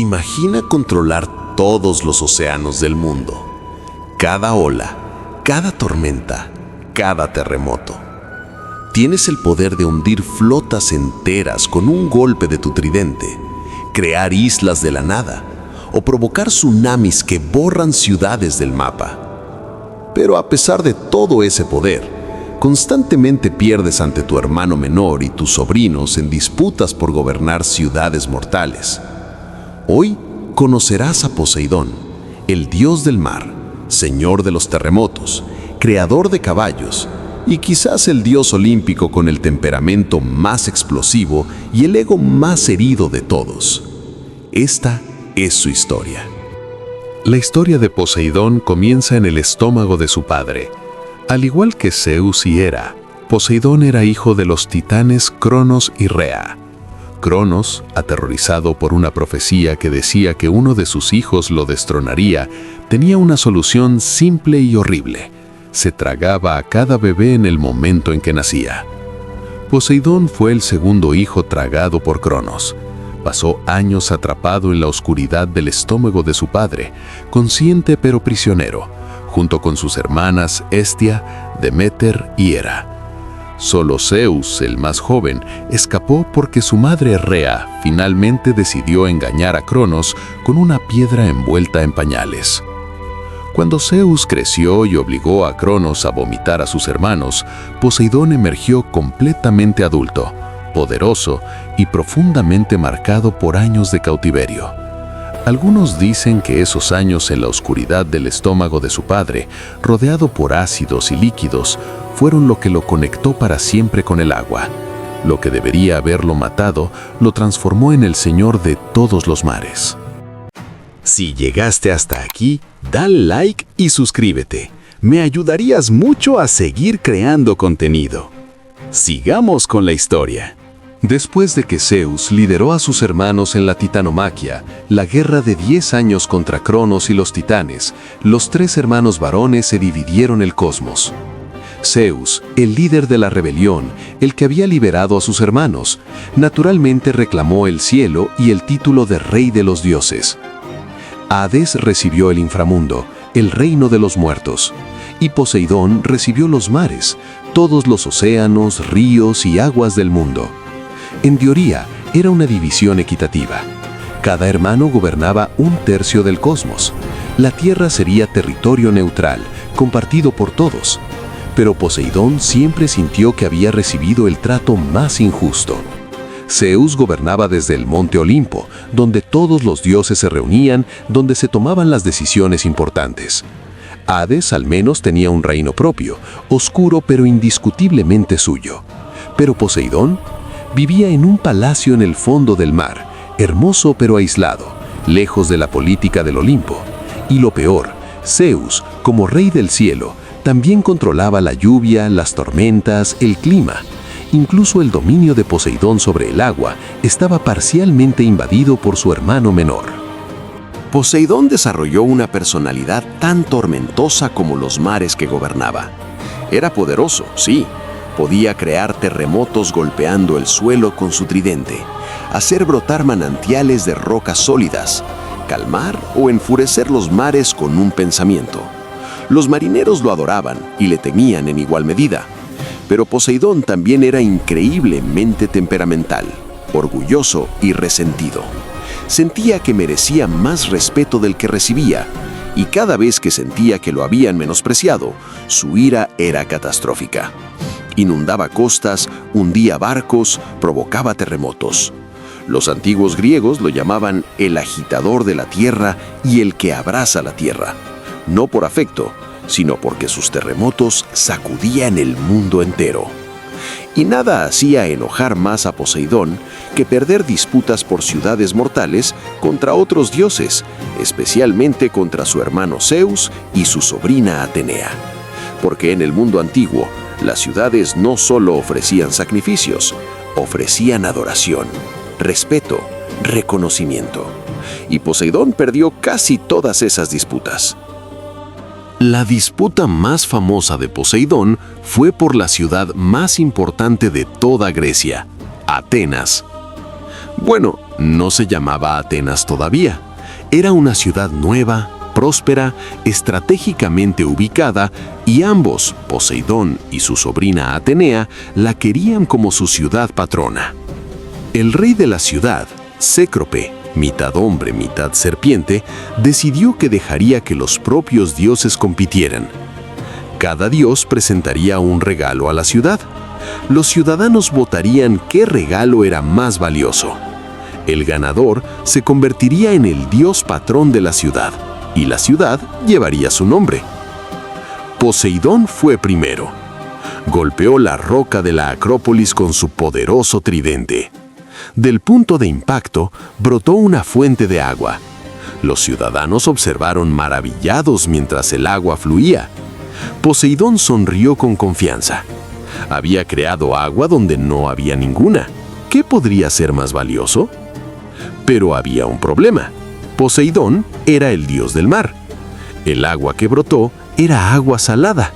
Imagina controlar todos los océanos del mundo, cada ola, cada tormenta, cada terremoto. Tienes el poder de hundir flotas enteras con un golpe de tu tridente, crear islas de la nada o provocar tsunamis que borran ciudades del mapa. Pero a pesar de todo ese poder, constantemente pierdes ante tu hermano menor y tus sobrinos en disputas por gobernar ciudades mortales. Hoy conocerás a Poseidón, el dios del mar, señor de los terremotos, creador de caballos y quizás el dios olímpico con el temperamento más explosivo y el ego más herido de todos. Esta es su historia. La historia de Poseidón comienza en el estómago de su padre. Al igual que Zeus y Hera, Poseidón era hijo de los titanes Cronos y Rea. Cronos, aterrorizado por una profecía que decía que uno de sus hijos lo destronaría, tenía una solución simple y horrible. Se tragaba a cada bebé en el momento en que nacía. Poseidón fue el segundo hijo tragado por Cronos. Pasó años atrapado en la oscuridad del estómago de su padre, consciente pero prisionero, junto con sus hermanas Hestia, Deméter y Hera. Solo Zeus, el más joven, escapó porque su madre Rea finalmente decidió engañar a Cronos con una piedra envuelta en pañales. Cuando Zeus creció y obligó a Cronos a vomitar a sus hermanos, Poseidón emergió completamente adulto, poderoso y profundamente marcado por años de cautiverio. Algunos dicen que esos años en la oscuridad del estómago de su padre, rodeado por ácidos y líquidos, fueron lo que lo conectó para siempre con el agua. Lo que debería haberlo matado, lo transformó en el señor de todos los mares. Si llegaste hasta aquí, dale like y suscríbete. Me ayudarías mucho a seguir creando contenido. Sigamos con la historia. Después de que Zeus lideró a sus hermanos en la titanomaquia, la guerra de 10 años contra Cronos y los titanes, los 3 hermanos varones se dividieron el cosmos. Zeus, el líder de la rebelión, el que había liberado a sus hermanos, naturalmente reclamó el cielo y el título de rey de los dioses. Hades recibió el inframundo, el reino de los muertos, y Poseidón recibió los mares, todos los océanos, ríos y aguas del mundo. En teoría, era una división equitativa. Cada hermano gobernaba 1/3 del cosmos. La Tierra sería territorio neutral, compartido por todos. Pero Poseidón siempre sintió que había recibido el trato más injusto. Zeus gobernaba desde el monte Olimpo, donde todos los dioses se reunían, donde se tomaban las decisiones importantes. Hades al menos tenía un reino propio, oscuro pero indiscutiblemente suyo. Pero Poseidón vivía en un palacio en el fondo del mar, hermoso pero aislado, lejos de la política del Olimpo. Y lo peor, Zeus, como rey del cielo, también controlaba la lluvia, las tormentas, el clima. Incluso el dominio de Poseidón sobre el agua estaba parcialmente invadido por su hermano menor. Poseidón desarrolló una personalidad tan tormentosa como los mares que gobernaba. Era poderoso, sí. Podía crear terremotos golpeando el suelo con su tridente, hacer brotar manantiales de rocas sólidas, calmar o enfurecer los mares con un pensamiento. Los marineros lo adoraban y le temían en igual medida. Pero Poseidón también era increíblemente temperamental, orgulloso y resentido. Sentía que merecía más respeto del que recibía, y cada vez que sentía que lo habían menospreciado, su ira era catastrófica. Inundaba costas, hundía barcos, provocaba terremotos. Los antiguos griegos lo llamaban el agitador de la tierra y el que abraza la tierra, no por afecto, sino porque sus terremotos sacudían el mundo entero. Y nada hacía enojar más a Poseidón que perder disputas por ciudades mortales contra otros dioses, especialmente contra su hermano Zeus y su sobrina Atenea. Porque en el mundo antiguo, las ciudades no solo ofrecían sacrificios, ofrecían adoración, respeto, reconocimiento. Y Poseidón perdió casi todas esas disputas. La disputa más famosa de Poseidón fue por la ciudad más importante de toda Grecia, Atenas. Bueno, no se llamaba Atenas todavía. Era una ciudad nueva, próspera, estratégicamente ubicada, y ambos, Poseidón y su sobrina Atenea, la querían como su ciudad patrona. El rey de la ciudad, Cécrope, mitad hombre, mitad serpiente, decidió que dejaría que los propios dioses compitieran. Cada dios presentaría un regalo a la ciudad. Los ciudadanos votarían qué regalo era más valioso. El ganador se convertiría en el dios patrón de la ciudad, y la ciudad llevaría su nombre. Poseidón fue primero. Golpeó la roca de la Acrópolis con su poderoso tridente. Del punto de impacto brotó una fuente de agua. Los ciudadanos observaron maravillados mientras el agua fluía. Poseidón sonrió con confianza. Había creado agua donde no había ninguna. ¿Qué podría ser más valioso? Pero había un problema. Poseidón era el dios del mar. El agua que brotó era agua salada.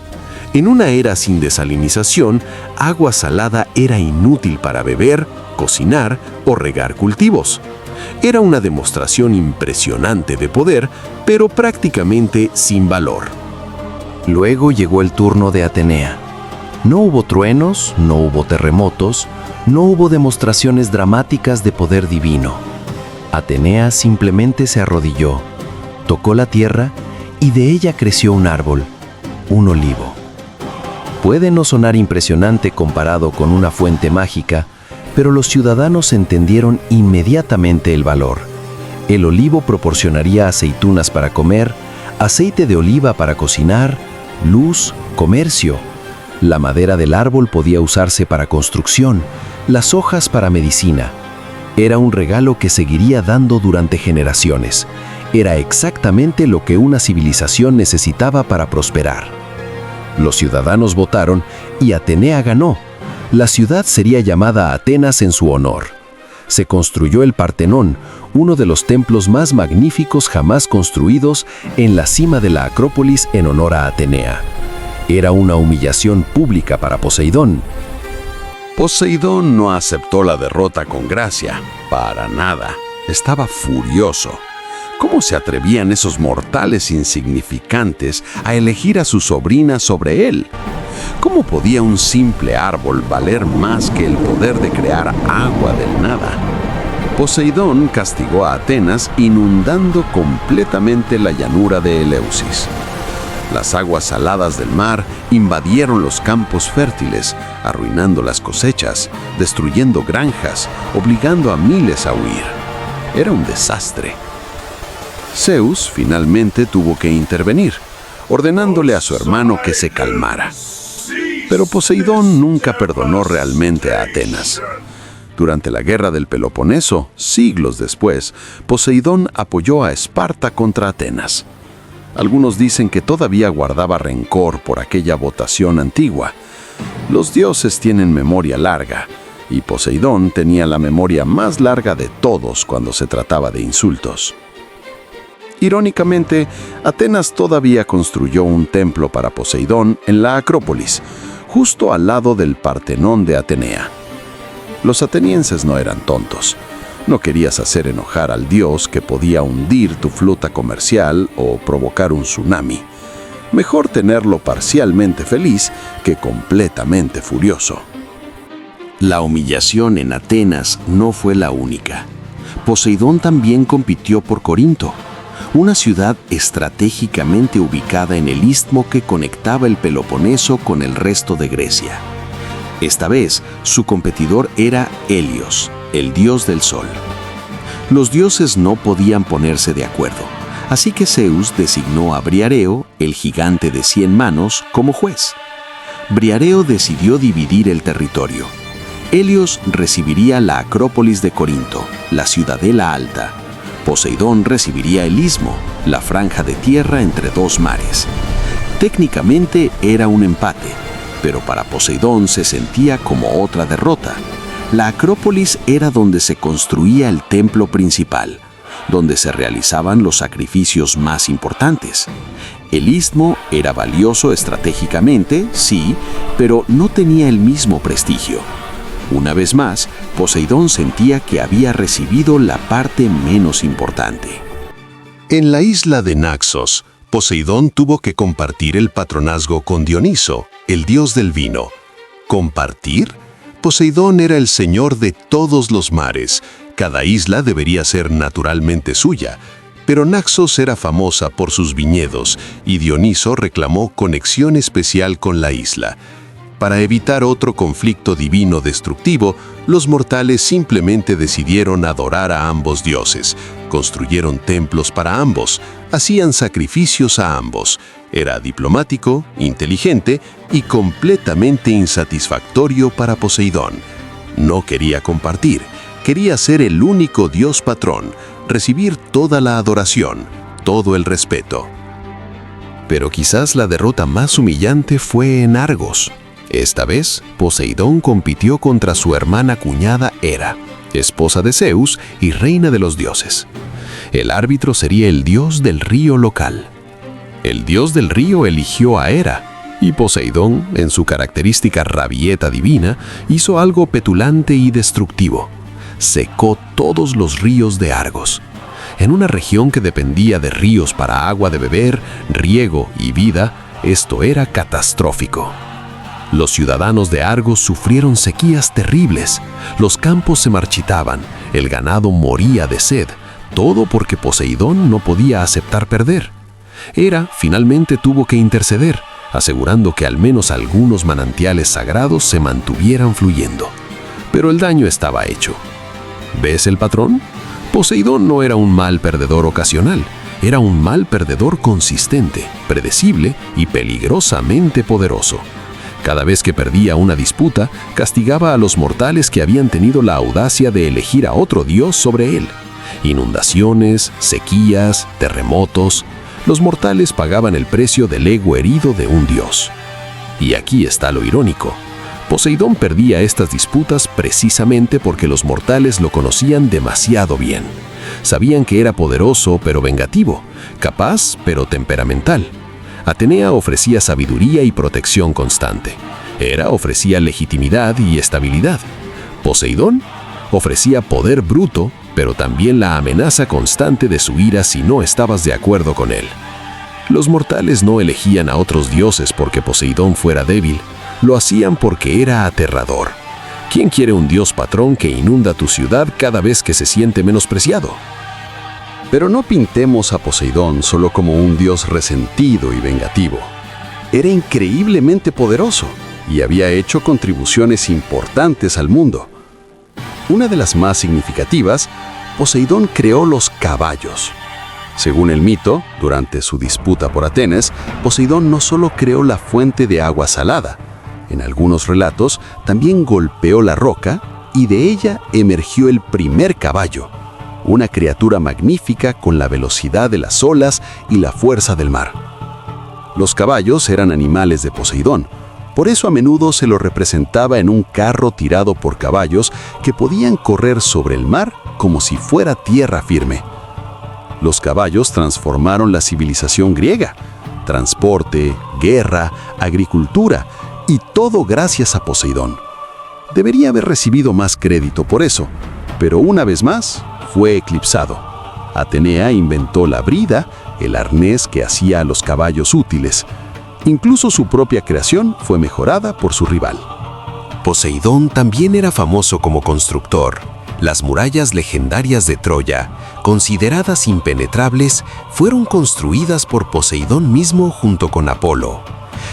En una era sin desalinización, agua salada era inútil para beber, cocinar o regar cultivos. Era una demostración impresionante de poder, pero prácticamente sin valor. Luego llegó el turno de Atenea. No hubo truenos, no hubo terremotos, no hubo demostraciones dramáticas de poder divino. Atenea simplemente se arrodilló, tocó la tierra y de ella creció un árbol, un olivo. Puede no sonar impresionante comparado con una fuente mágica, pero los ciudadanos entendieron inmediatamente el valor. El olivo proporcionaría aceitunas para comer, aceite de oliva para cocinar, luz, comercio. La madera del árbol podía usarse para construcción, las hojas para medicina. Era un regalo que seguiría dando durante generaciones. Era exactamente lo que una civilización necesitaba para prosperar. Los ciudadanos votaron y Atenea ganó. La ciudad sería llamada Atenas en su honor. Se construyó el Partenón, uno de los templos más magníficos jamás construidos en la cima de la Acrópolis en honor a Atenea. Era una humillación pública para Poseidón. Poseidón no aceptó la derrota con gracia, para nada. Estaba furioso. ¿Cómo se atrevían esos mortales insignificantes a elegir a su sobrina sobre él? ¿Cómo podía un simple árbol valer más que el poder de crear agua del nada? Poseidón castigó a Atenas inundando completamente la llanura de Eleusis. Las aguas saladas del mar invadieron los campos fértiles, arruinando las cosechas, destruyendo granjas, obligando a miles a huir. Era un desastre. Zeus finalmente tuvo que intervenir, ordenándole a su hermano que se calmara. Pero Poseidón nunca perdonó realmente a Atenas. Durante la guerra del Peloponeso, siglos después, Poseidón apoyó a Esparta contra Atenas. Algunos dicen que todavía guardaba rencor por aquella votación antigua. Los dioses tienen memoria larga, y Poseidón tenía la memoria más larga de todos cuando se trataba de insultos. Irónicamente, Atenas todavía construyó un templo para Poseidón en la Acrópolis, justo al lado del Partenón de Atenea. Los atenienses no eran tontos. No querías hacer enojar al dios que podía hundir tu flota comercial o provocar un tsunami. Mejor tenerlo parcialmente feliz que completamente furioso. La humillación en Atenas no fue la única. Poseidón también compitió por Corinto, una ciudad estratégicamente ubicada en el istmo que conectaba el Peloponeso con el resto de Grecia. Esta vez, su competidor era Helios, el dios del sol. Los dioses no podían ponerse de acuerdo, así que Zeus designó a Briareo, el gigante de 100 manos, como juez. Briareo decidió dividir el territorio. Helios recibiría la Acrópolis de Corinto, la ciudadela alta. Poseidón recibiría el istmo, la franja de tierra entre dos mares. Técnicamente era un empate, pero para Poseidón se sentía como otra derrota. La Acrópolis era donde se construía el templo principal, donde se realizaban los sacrificios más importantes. El istmo era valioso estratégicamente, sí, pero no tenía el mismo prestigio. Una vez más, Poseidón sentía que había recibido la parte menos importante. En la isla de Naxos, Poseidón tuvo que compartir el patronazgo con Dioniso, el dios del vino. ¿Compartir? Poseidón era el señor de todos los mares. Cada isla debería ser naturalmente suya. Pero Naxos era famosa por sus viñedos y Dioniso reclamó conexión especial con la isla. Para evitar otro conflicto divino destructivo, los mortales simplemente decidieron adorar a ambos dioses. Construyeron templos para ambos, hacían sacrificios a ambos. Era diplomático, inteligente y completamente insatisfactorio para Poseidón. No quería compartir, quería ser el único dios patrón, recibir toda la adoración, todo el respeto. Pero quizás la derrota más humillante fue en Argos. Esta vez, Poseidón compitió contra su hermana cuñada Hera, esposa de Zeus y reina de los dioses. El árbitro sería el dios del río local. El dios del río eligió a Hera, y Poseidón, en su característica rabieta divina, hizo algo petulante y destructivo. Secó todos los ríos de Argos. En una región que dependía de ríos para agua de beber, riego y vida, esto era catastrófico. Los ciudadanos de Argos sufrieron sequías terribles, los campos se marchitaban, el ganado moría de sed, todo porque Poseidón no podía aceptar perder. Hera finalmente tuvo que interceder, asegurando que al menos algunos manantiales sagrados se mantuvieran fluyendo. Pero el daño estaba hecho. ¿Ves el patrón? Poseidón no era un mal perdedor ocasional, era un mal perdedor consistente, predecible y peligrosamente poderoso. Cada vez que perdía una disputa, castigaba a los mortales que habían tenido la audacia de elegir a otro dios sobre él. Inundaciones, sequías, terremotos. Los mortales pagaban el precio del ego herido de un dios. Y aquí está lo irónico. Poseidón perdía estas disputas precisamente porque los mortales lo conocían demasiado bien. Sabían que era poderoso pero vengativo, capaz pero temperamental. Atenea ofrecía sabiduría y protección constante. Hera ofrecía legitimidad y estabilidad. Poseidón ofrecía poder bruto, pero también la amenaza constante de su ira si no estabas de acuerdo con él. Los mortales no elegían a otros dioses porque Poseidón fuera débil, lo hacían porque era aterrador. ¿Quién quiere un dios patrón que inunda tu ciudad cada vez que se siente menospreciado? Pero no pintemos a Poseidón solo como un dios resentido y vengativo. Era increíblemente poderoso y había hecho contribuciones importantes al mundo. Una de las más significativas, Poseidón creó los caballos. Según el mito, durante su disputa por Atenas, Poseidón no solo creó la fuente de agua salada, en algunos relatos también golpeó la roca y de ella emergió el primer caballo, una criatura magnífica con la velocidad de las olas y la fuerza del mar. Los caballos eran animales de Poseidón, por eso a menudo se lo representaba en un carro tirado por caballos que podían correr sobre el mar como si fuera tierra firme. Los caballos transformaron la civilización griega, transporte, guerra, agricultura y todo gracias a Poseidón. Debería haber recibido más crédito por eso, pero una vez más fue eclipsado. Atenea inventó la brida, el arnés que hacía a los caballos útiles. Incluso su propia creación fue mejorada por su rival. Poseidón también era famoso como constructor. Las murallas legendarias de Troya, consideradas impenetrables, fueron construidas por Poseidón mismo junto con Apolo.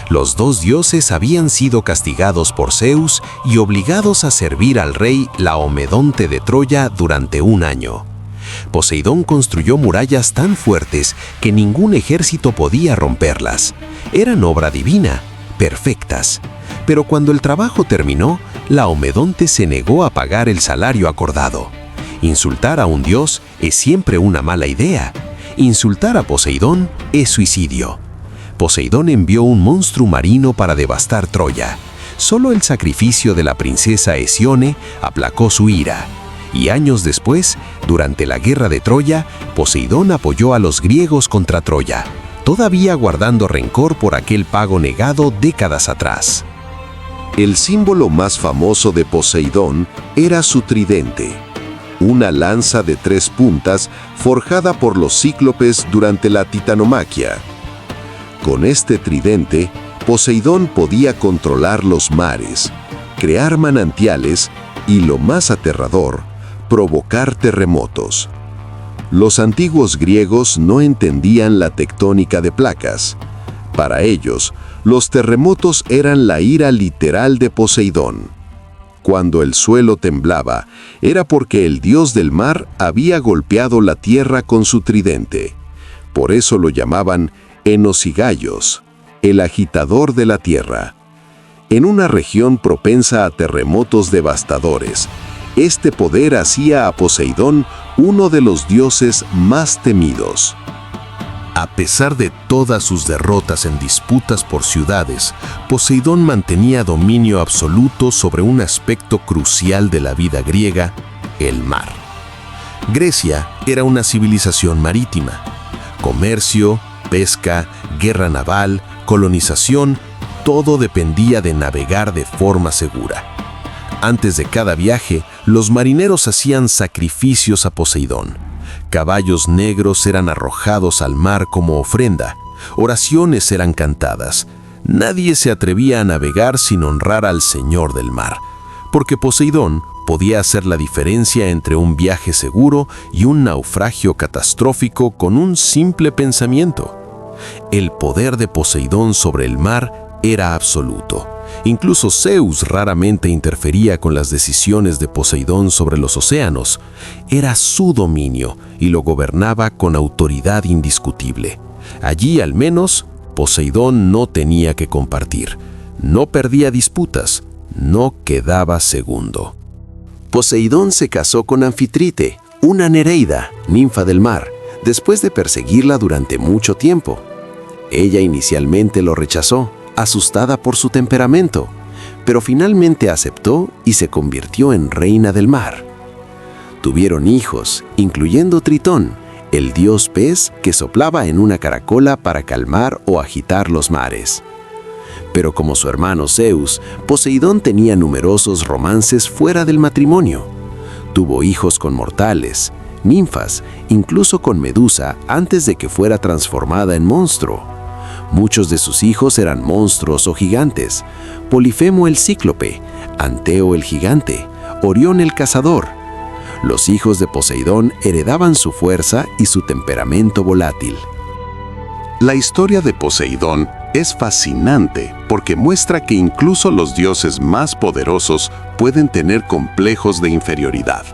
Los dos dioses habían sido castigados por Zeus y obligados a servir al rey Laomedonte de Troya durante un año. Poseidón construyó murallas tan fuertes que ningún ejército podía romperlas. Eran obra divina, perfectas. Pero cuando el trabajo terminó, Laomedonte se negó a pagar el salario acordado. Insultar a un dios es siempre una mala idea. Insultar a Poseidón es suicidio. Poseidón envió un monstruo marino para devastar Troya. Solo el sacrificio de la princesa Hesione aplacó su ira. Y años después, durante la guerra de Troya, Poseidón apoyó a los griegos contra Troya, todavía guardando rencor por aquel pago negado décadas atrás. El símbolo más famoso de Poseidón era su tridente, una lanza de 3 puntas forjada por los cíclopes durante la titanomaquia. Con este tridente, Poseidón podía controlar los mares, crear manantiales y, lo más aterrador, provocar terremotos. Los antiguos griegos no entendían la tectónica de placas. Para ellos, los terremotos eran la ira literal de Poseidón. Cuando el suelo temblaba, era porque el dios del mar había golpeado la tierra con su tridente. Por eso lo llamaban Enosigaios, el agitador de la tierra. En una región propensa a terremotos devastadores, este poder hacía a Poseidón uno de los dioses más temidos. A pesar de todas sus derrotas en disputas por ciudades, Poseidón mantenía dominio absoluto sobre un aspecto crucial de la vida griega, el mar. Grecia era una civilización marítima. Comercio, pesca, guerra naval, colonización, todo dependía de navegar de forma segura. Antes de cada viaje, los marineros hacían sacrificios a Poseidón. Caballos negros eran arrojados al mar como ofrenda, oraciones eran cantadas. Nadie se atrevía a navegar sin honrar al Señor del mar, porque Poseidón podía hacer la diferencia entre un viaje seguro y un naufragio catastrófico con un simple pensamiento. El poder de Poseidón sobre el mar era absoluto. Incluso Zeus raramente interfería con las decisiones de Poseidón sobre los océanos. Era su dominio y lo gobernaba con autoridad indiscutible. Allí, al menos, Poseidón no tenía que compartir. No perdía disputas, no quedaba segundo. Poseidón se casó con Anfitrite, una nereida, ninfa del mar, después de perseguirla durante mucho tiempo. Ella inicialmente lo rechazó, asustada por su temperamento, pero finalmente aceptó y se convirtió en reina del mar. Tuvieron hijos, incluyendo Tritón, el dios pez que soplaba en una caracola para calmar o agitar los mares. Pero como su hermano Zeus, Poseidón tenía numerosos romances fuera del matrimonio. Tuvo hijos con mortales, ninfas, incluso con Medusa antes de que fuera transformada en monstruo. Muchos de sus hijos eran monstruos o gigantes: Polifemo el cíclope, Anteo el gigante, Orión el cazador. Los hijos de Poseidón heredaban su fuerza y su temperamento volátil. La historia de Poseidón es fascinante porque muestra que incluso los dioses más poderosos pueden tener complejos de inferioridad.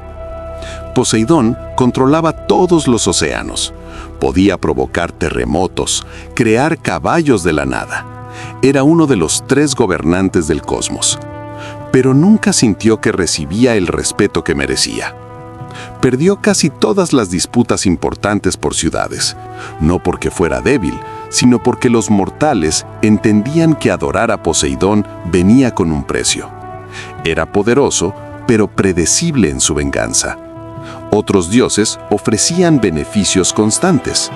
Poseidón controlaba todos los océanos. Podía provocar terremotos, crear caballos de la nada. Era uno de los 3 gobernantes del cosmos. Pero nunca sintió que recibía el respeto que merecía. Perdió casi todas las disputas importantes por ciudades, no porque fuera débil, sino porque los mortales entendían que adorar a Poseidón venía con un precio. Era poderoso, pero predecible en su venganza. Otros dioses ofrecían beneficios constantes.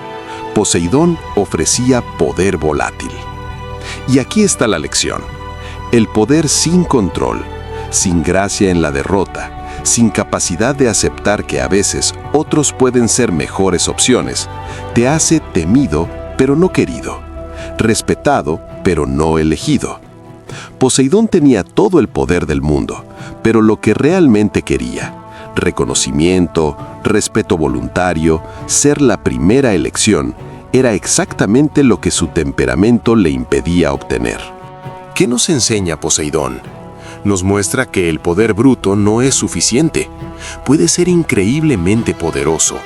Poseidón ofrecía poder volátil. Y aquí está la lección. El poder sin control, sin gracia en la derrota, sin capacidad de aceptar que a veces otros pueden ser mejores opciones, te hace temido pero no querido, respetado pero no elegido. Poseidón tenía todo el poder del mundo, pero lo que realmente quería, reconocimiento, respeto voluntario, ser la primera elección, era exactamente lo que su temperamento le impedía obtener. ¿Qué nos enseña Poseidón? Nos muestra que el poder bruto no es suficiente. Puede ser increíblemente poderoso,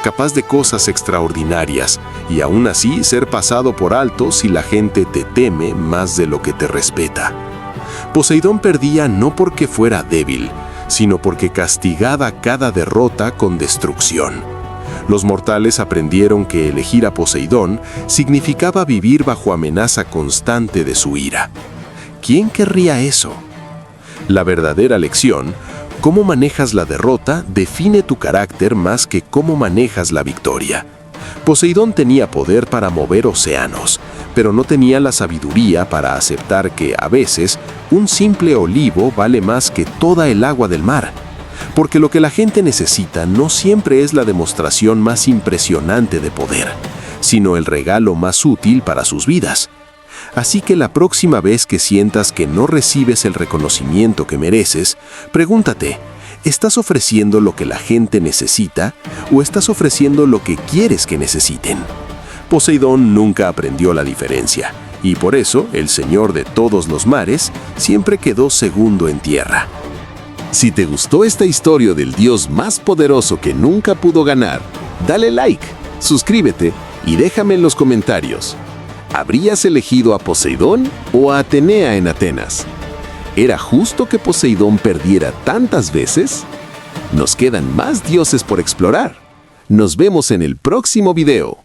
capaz de cosas extraordinarias, y aún así ser pasado por alto si la gente te teme más de lo que te respeta. Poseidón perdía no porque fuera débil, sino porque castigaba cada derrota con destrucción. Los mortales aprendieron que elegir a Poseidón significaba vivir bajo amenaza constante de su ira. ¿Quién querría eso? La verdadera lección, cómo manejas la derrota, define tu carácter más que cómo manejas la victoria. Poseidón tenía poder para mover océanos, pero no tenía la sabiduría para aceptar que, a veces, un simple olivo vale más que toda el agua del mar. Porque lo que la gente necesita no siempre es la demostración más impresionante de poder, sino el regalo más útil para sus vidas. Así que la próxima vez que sientas que no recibes el reconocimiento que mereces, pregúntate, ¿estás ofreciendo lo que la gente necesita o estás ofreciendo lo que quieres que necesiten? Poseidón nunca aprendió la diferencia, y por eso el señor de todos los mares siempre quedó segundo en tierra. Si te gustó esta historia del dios más poderoso que nunca pudo ganar, dale like, suscríbete y déjame en los comentarios. ¿Habrías elegido a Poseidón o a Atenea en Atenas? ¿Era justo que Poseidón perdiera tantas veces? Nos quedan más dioses por explorar. Nos vemos en el próximo video.